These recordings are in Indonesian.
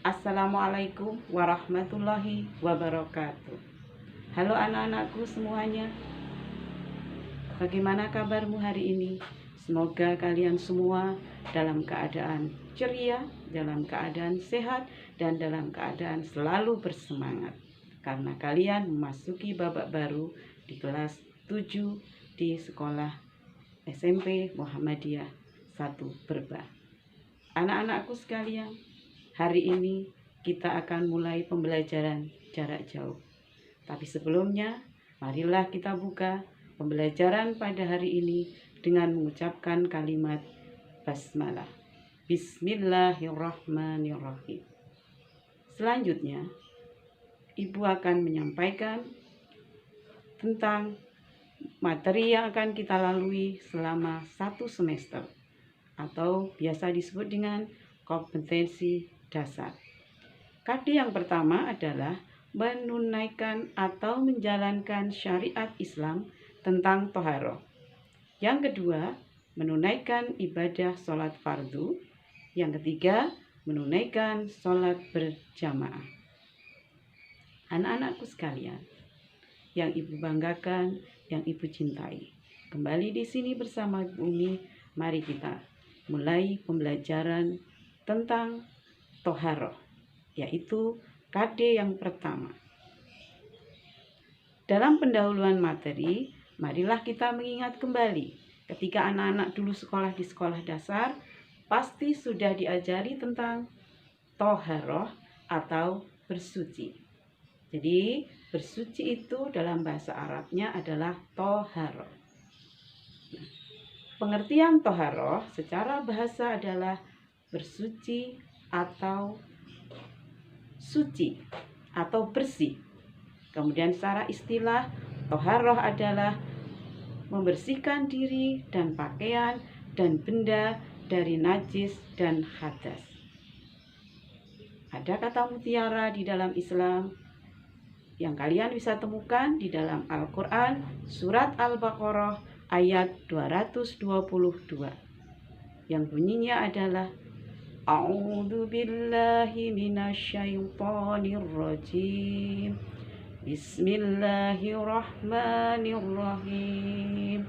Assalamualaikum warahmatullahi wabarakatuh. Halo anak-anakku semuanya, bagaimana kabarmu hari ini? Semoga kalian semua dalam keadaan ceria, dalam keadaan sehat, dan dalam keadaan selalu bersemangat. Karena kalian memasuki babak baru di kelas 7 di sekolah SMP Muhammadiyah 1 Berbah. Anak-anakku sekalian, hari ini kita akan mulai pembelajaran jarak jauh. Tapi sebelumnya, marilah kita buka pembelajaran pada hari ini dengan mengucapkan kalimat basmalah. Bismillahirrahmanirrahim. Selanjutnya, Ibu akan menyampaikan tentang materi yang akan kita lalui selama 1 semester atau biasa disebut dengan kompetensi dasar. KD yang pertama adalah menunaikan atau menjalankan syariat Islam tentang toharoh. Yang kedua, menunaikan ibadah sholat fardu. Yang ketiga, menunaikan sholat berjamaah. Anak-anakku sekalian, yang Ibu banggakan, yang Ibu cintai, kembali di sini bersama Ibu Umi, mari kita mulai pembelajaran tentang toharoh, yaitu KD yang pertama. Dalam pendahuluan materi, marilah kita mengingat kembali ketika anak-anak dulu sekolah di sekolah dasar, pasti sudah diajari tentang toharoh atau bersuci. Jadi bersuci itu dalam bahasa Arabnya adalah toharoh. Pengertian toharoh secara bahasa adalah bersuci atau suci atau bersih. Kemudian secara istilah, toharoh adalah membersihkan diri dan pakaian dan benda dari najis dan hadas. Ada kata mutiara di dalam Islam yang kalian bisa temukan di dalam Al-Quran, surat Al-Baqarah ayat 222. Yang bunyinya adalah A'udzu billahi minasyaitonir rajim. Bismillahirrahmanirrahim.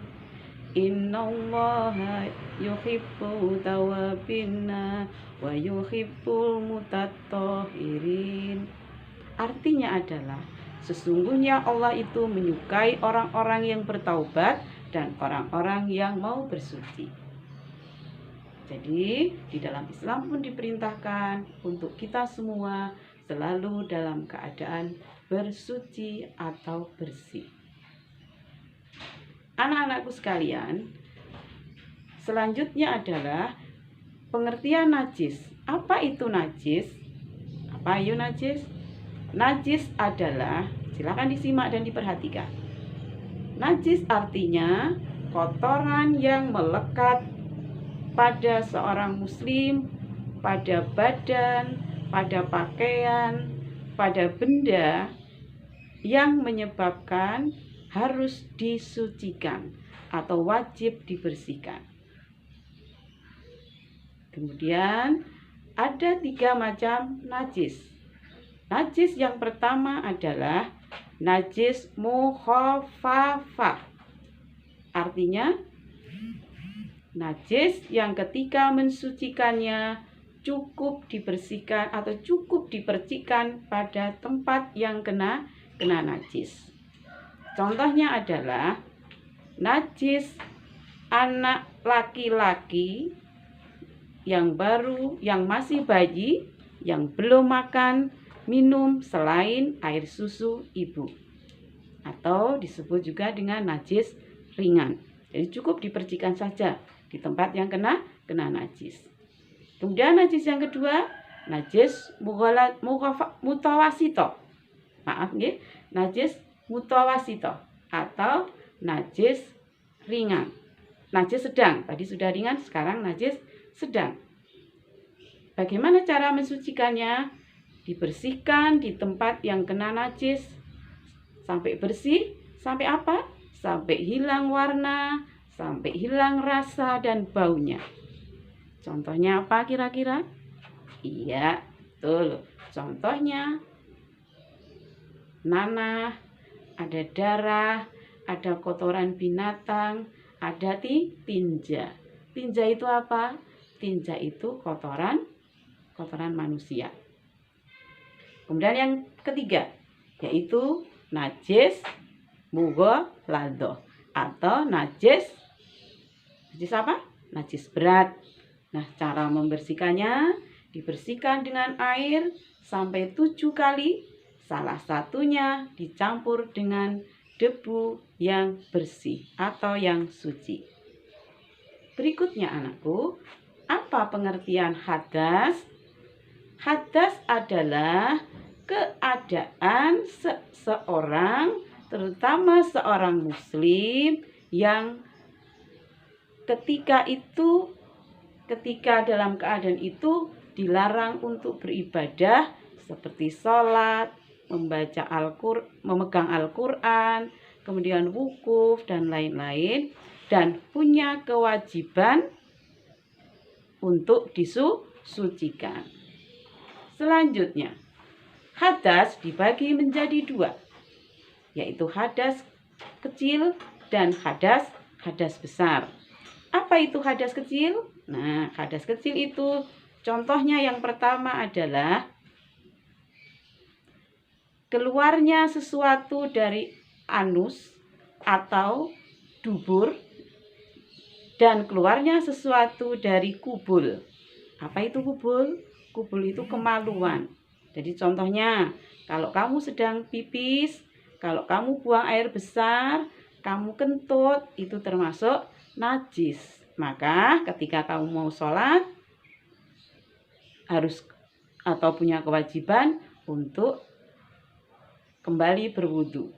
Innallaha yuhibbu tawwabina wa yuhibbul mutatahhirin. Artinya adalah sesungguhnya Allah itu menyukai orang-orang yang bertaubat dan orang-orang yang mau bersuci. Jadi di dalam Islam pun diperintahkan untuk kita semua selalu dalam keadaan bersuci atau bersih. Anak-anakku sekalian, selanjutnya adalah pengertian najis. Apa itu najis? Apa itu najis? Najis adalah, silakan disimak dan diperhatikan. Najis artinya kotoran yang melekat pada seorang muslim, pada badan, pada pakaian, pada benda yang menyebabkan harus disucikan atau wajib dibersihkan. Kemudian ada 3 macam najis. Najis yang pertama adalah najis mukhafafah. Artinya najis yang ketika mensucikannya cukup dibersihkan atau cukup dipercikkan pada tempat yang kena najis. Contohnya adalah najis anak laki-laki yang baru, yang masih bayi, yang belum makan, minum selain air susu ibu. Atau disebut juga dengan najis ringan. Jadi cukup dipercikan saja di tempat yang kena najis. Kemudian najis yang kedua, najis mutawasito. Najis mutawasito atau najis ringan. Najis sedang, tadi sudah ringan, sekarang najis sedang. Bagaimana cara mensucikannya? Dibersihkan di tempat yang kena najis sampai bersih, sampai apa? Sampai hilang warna, sampai hilang rasa dan baunya. Contohnya apa kira-kira? Iya, Betul. Contohnya nanah, ada darah, ada kotoran binatang, ada tinja. Tinja itu apa? Tinja itu kotoran manusia. Kemudian yang ketiga yaitu najis mughalladhah atau najis apa? Najis berat. Nah, cara membersihkannya dibersihkan dengan air sampai 7 kali. Salah satunya dicampur dengan debu yang bersih atau yang suci. Berikutnya anakku, apa pengertian hadas? Hadas adalah keadaan seseorang, terutama seorang muslim, yang ketika dalam keadaan itu dilarang untuk beribadah seperti sholat, memegang Al-Quran, kemudian wukuf dan lain-lain, dan punya kewajiban untuk disucikan. Selanjutnya, hadas dibagi menjadi 2, yaitu hadas kecil dan hadas besar. Apa itu hadas kecil? Nah, hadas kecil itu contohnya yang pertama adalah keluarnya sesuatu dari anus atau dubur dan keluarnya sesuatu dari kubul. Apa itu kubul? Kubul itu kemaluan. Jadi contohnya, kalau kamu sedang pipis, kalau kamu buang air besar, kamu kentut, itu termasuk najis. Maka ketika kamu mau sholat, harus atau punya kewajiban untuk kembali berwudu.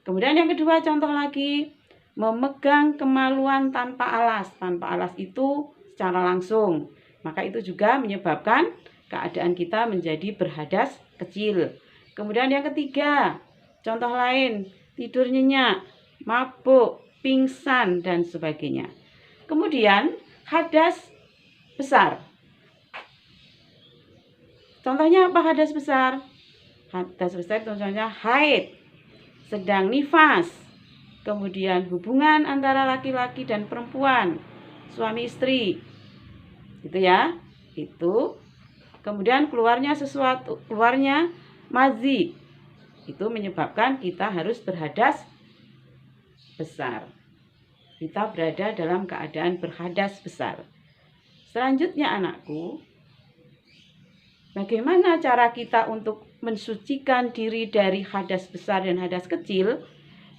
Kemudian yang kedua, contoh lagi, memegang kemaluan tanpa alas. Tanpa alas itu secara langsung. Maka itu juga menyebabkan keadaan kita menjadi berhadas kecil. Kemudian yang ketiga, contoh lain, tidur nyenyak, mabuk, pingsan, dan sebagainya. Kemudian hadas besar. Contohnya apa hadas besar? Hadas besar contohnya haid, sedang nifas, kemudian hubungan antara laki-laki dan perempuan, suami istri. Gitu ya. Itu kemudian keluarnya mazi. Itu menyebabkan kita harus berhadas besar. Kita berada dalam keadaan berhadas besar. Selanjutnya anakku, bagaimana cara kita untuk mensucikan diri dari hadas besar dan hadas kecil?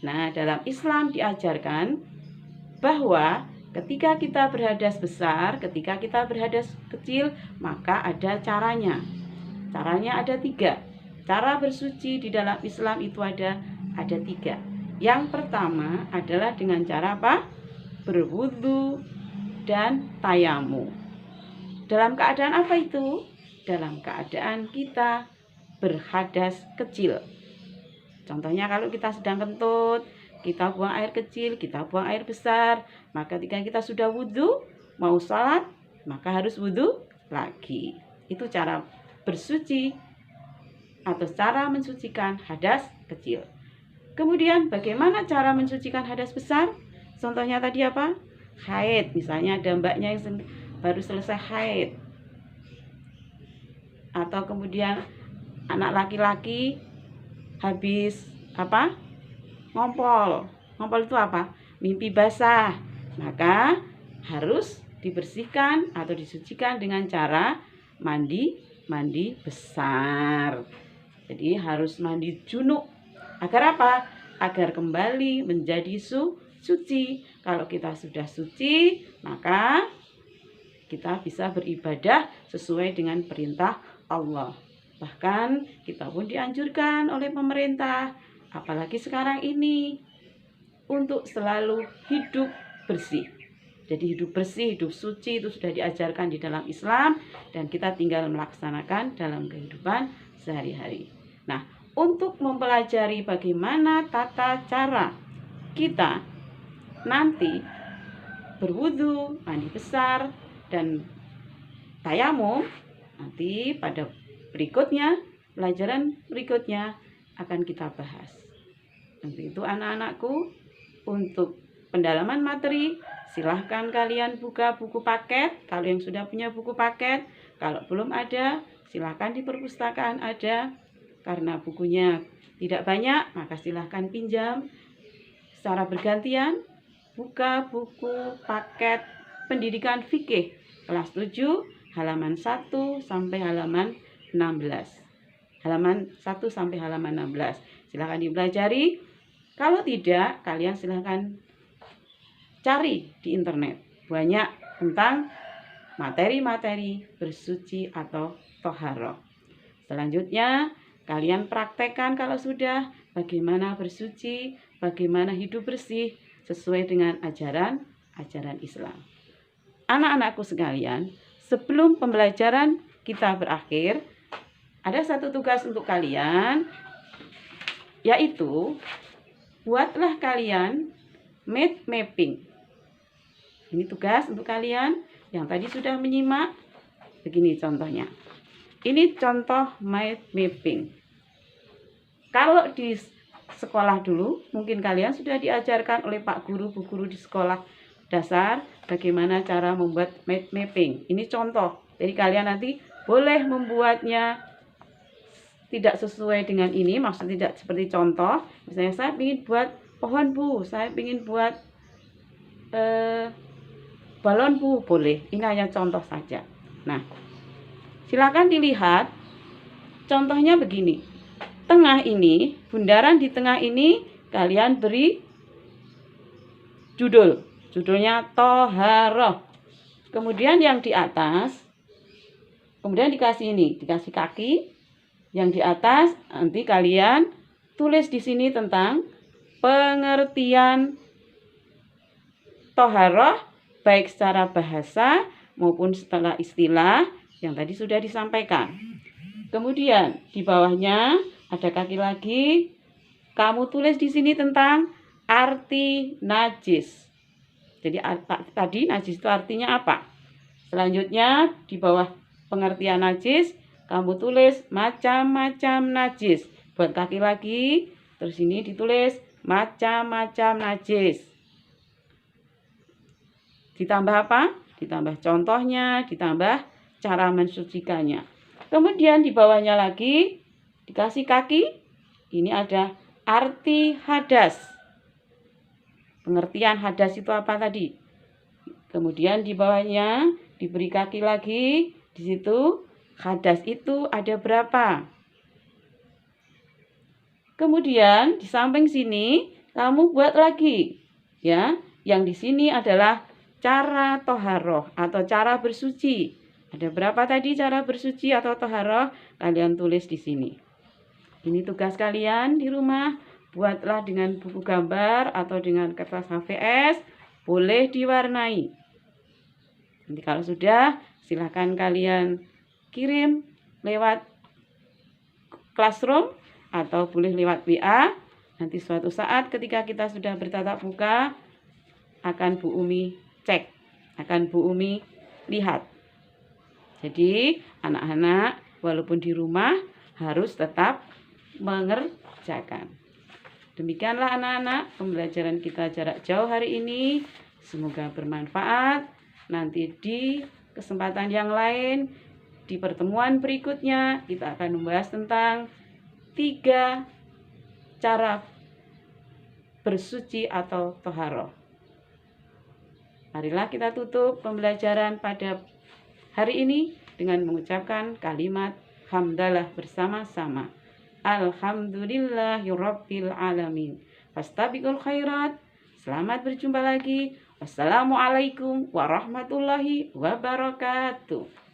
Nah, dalam Islam diajarkan bahwa ketika kita berhadas besar, ketika kita berhadas kecil, maka ada caranya. Caranya ada 3. Cara bersuci di dalam Islam itu ada 3. Yang pertama adalah dengan cara apa? Berwudu dan tayamu. Dalam keadaan apa itu? Dalam keadaan kita berhadas kecil. Contohnya kalau kita sedang kentut, kita buang air kecil, kita buang air besar, maka ketika kita sudah wudu, mau sholat, maka harus wudu lagi. Itu cara bersuci atau cara mensucikan hadas kecil. Kemudian bagaimana cara mensucikan hadas besar? Contohnya tadi apa? Haid. Misalnya ada mbaknya yang baru selesai haid. Atau kemudian anak laki-laki habis apa? Ngompol. Ngompol itu apa? Mimpi basah. Maka harus dibersihkan atau disucikan dengan cara mandi besar. Jadi harus mandi junub. Agar apa? Agar kembali menjadi suci. Kalau kita sudah suci, maka kita bisa beribadah sesuai dengan perintah Allah. Bahkan kita pun dianjurkan oleh pemerintah, apalagi sekarang ini, untuk selalu hidup bersih. Jadi hidup bersih, hidup suci itu sudah diajarkan di dalam Islam dan kita tinggal melaksanakan dalam kehidupan sehari-hari. Nah, untuk mempelajari bagaimana tata cara kita nanti berwudu, mandi besar, dan tayamum, Nanti pada berikutnya, pelajaran berikutnya akan kita bahas. Nanti itu anak-anakku, untuk pendalaman materi, silahkan kalian buka buku paket. Kalau yang sudah punya buku paket, kalau belum ada, silahkan di perpustakaan ada. Karena bukunya tidak banyak, maka silahkan pinjam secara bergantian. Buka buku paket pendidikan fikih kelas 7 halaman 1 sampai halaman 16. Halaman 1 sampai halaman 16. Silahkan dipelajari. Kalau tidak, kalian silahkan cari di internet. Banyak tentang materi-materi bersuci atau toharoh. Selanjutnya, kalian praktekkan kalau sudah bagaimana bersuci, bagaimana hidup bersih sesuai dengan ajaran Islam. Anak-anakku sekalian, sebelum pembelajaran kita berakhir, ada satu tugas untuk kalian, yaitu buatlah kalian mind mapping. Ini tugas untuk kalian yang tadi sudah menyimak. Begini contohnya. Ini contoh mind mapping. Kalau di sekolah dulu, mungkin kalian sudah diajarkan oleh Pak Guru, Bu Guru di sekolah dasar bagaimana cara membuat mind mapping. Ini contoh. Jadi kalian nanti boleh membuatnya tidak sesuai dengan ini, maksud tidak seperti contoh. Misalnya saya ingin buat pohon Bu, saya ingin buat balon Bu, boleh. Ini hanya contoh saja. Nah, silakan dilihat. Contohnya begini. Tengah ini, bundaran di tengah ini kalian beri judul. Judulnya toharoh. Kemudian yang di atas, kemudian dikasih ini, dikasih kaki. Yang di atas nanti kalian tulis di sini tentang pengertian toharoh baik secara bahasa maupun secara istilah yang tadi sudah disampaikan. Kemudian di bawahnya ada kaki lagi. Kamu tulis di sini tentang arti najis. Jadi tadi najis itu artinya apa? Selanjutnya di bawah pengertian najis, kamu tulis macam-macam najis. Buat kaki lagi, terus ini ditulis macam-macam najis. Ditambah apa? Ditambah contohnya, ditambah cara mensucikannya. Kemudian di bawahnya lagi dikasih kaki. Ini ada arti hadas. Pengertian hadas itu apa tadi? Kemudian di bawahnya diberi kaki lagi. Di situ hadas itu ada berapa? Kemudian di samping sini kamu buat lagi, ya. Yang di sini adalah cara toharoh atau cara bersuci. Ada berapa tadi cara bersuci atau toharoh? Kalian tulis di sini. Ini tugas kalian di rumah. Buatlah dengan buku gambar atau dengan kertas HVS. Boleh diwarnai. Nanti kalau sudah, silahkan kalian kirim lewat Classroom atau boleh lewat WA. Nanti suatu saat ketika kita sudah bertatap muka, akan Bu Umi cek, akan Bu Umi lihat. Jadi anak-anak walaupun di rumah harus tetap mengerjakan. Demikianlah anak-anak pembelajaran kita jarak jauh hari ini. Semoga bermanfaat. Nanti di kesempatan yang lain, di pertemuan berikutnya, kita akan membahas tentang 3 cara bersuci atau toharoh. Marilah kita tutup pembelajaran pada hari ini dengan mengucapkan kalimat hamdalah bersama-sama. Alhamdulillahirabbil alamin. Fastabiqul khairat. Selamat berjumpa lagi. Wassalamualaikum warahmatullahi wabarakatuh.